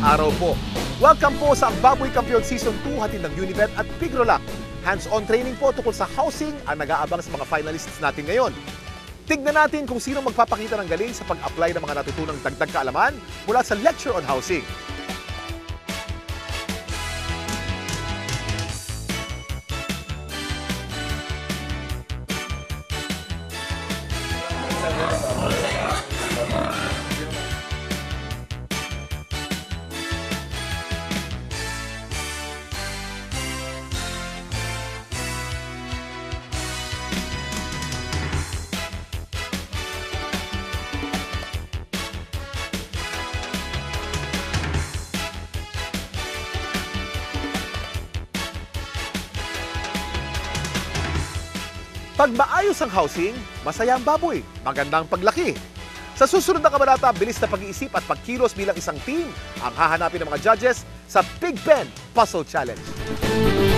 araw po. Welcome po sa Ang Baboy Kampeon Season 2 hatid ng Unibet at Pigrolac. Hands-on training po tungkol sa housing ang nag-aabang sa mga finalists natin ngayon. Tignan natin kung sino magpapakita ng galing sa pag-apply ng mga natutunang dagdag kaalaman mula sa Lecture on Housing. Pag maayos ang housing, masaya ang baboy, magandang paglaki. Sa susunod na kabanata, bilis na pag-iisip at pagkilos bilang isang team ang hahanapin ng mga judges sa Pig Pen Puzzle Challenge.